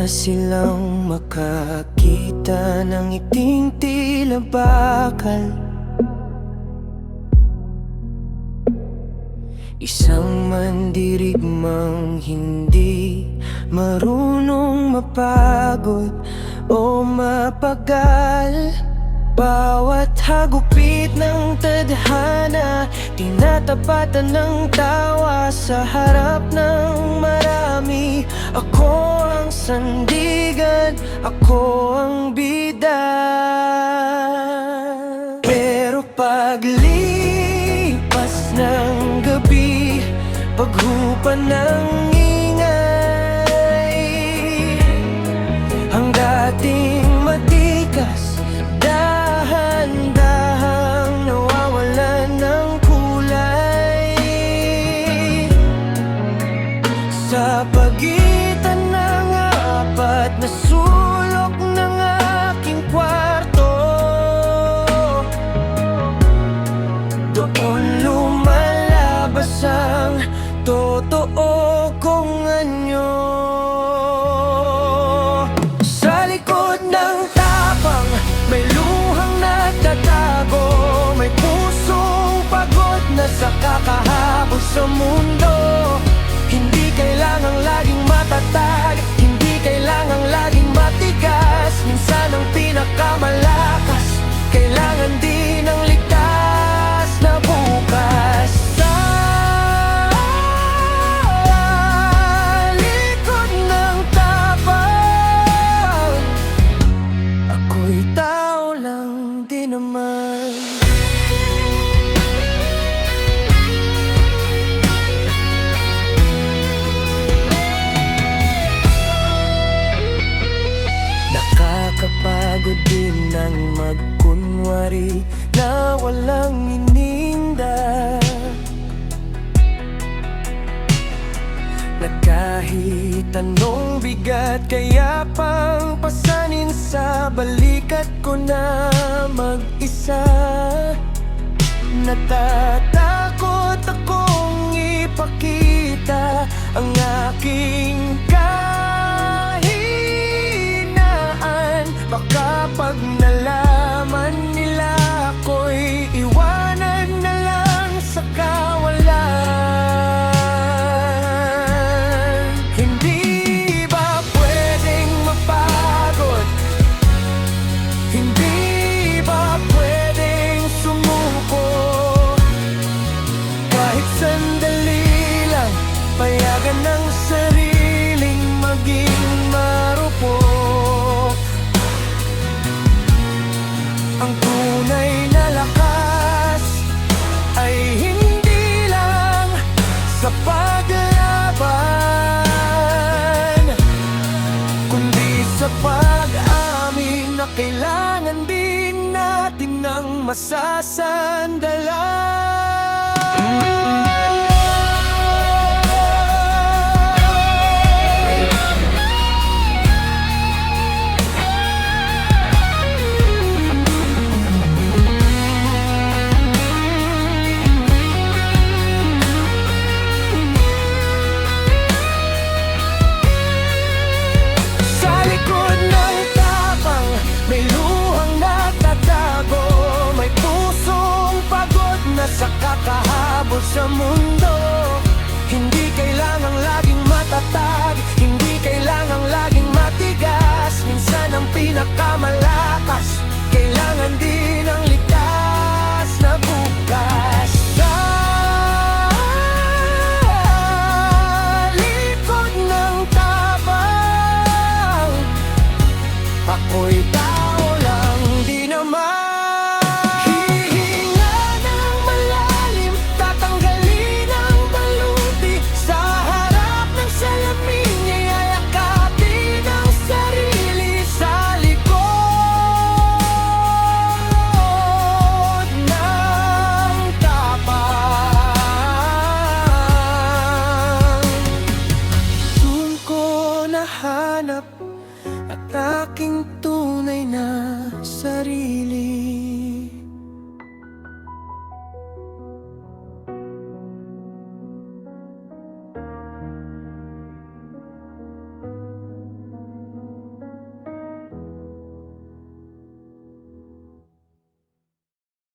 na silang makakita ng iting tila bakal. Isang mandirigmang hindi marunong mapagod o mapagal. Bawat hagupit ng tadhana, tinatapatan ng tawa sa harap ng marami. Ako ang sandigan, ako ang bida. Pero paglipas ng gabi, paghupa ng ingay, ang dating matikas dahan-dahang nawawalan ng kulay. Sa pagitan ng apat na sulok ng aking kwarto, doon lumalabas ang totoo kong anyo. Sa likod ng tapang may luhang nagtatago, may pusong pagod na sa kakahabol sa mundo. Hindi kailangang laging matatag, hindi kailangang laging matigas. Minsan ang pinakamalakas, kailangan din ng ligtas na bukas. Sa likod ng tapang, ako'y tao lang din naman. Nakakapagod din ang magkunwari na walang ininda, na kahit anong bigat kaya pang pasanin sa balikat ko na mag-isa. Natatakot akong ipakita ang aking kahinaan. Baka pag nalaman nila ako'y iwanan na lang sa kawalan. Hindi ba pwedeng mapagod? Hindi ba pwedeng sumuko? Kahit sandali lang, payagan ng sariling maging marupok. Ang tunay na lakas ay hindi lang sa paglaban, kundi sa pag-amin na kailangan din natin ng masasandalan. Sa kakahabol sa mundo, hindi kailangang laging matatag, hindi kailangang laging matigas. Minsan ang pinakamalakas, kailangan din ng ligtas na bukas. Sa likod ng tapang, ako'y tao lang di naman. Hanap at aking tunay na sarili.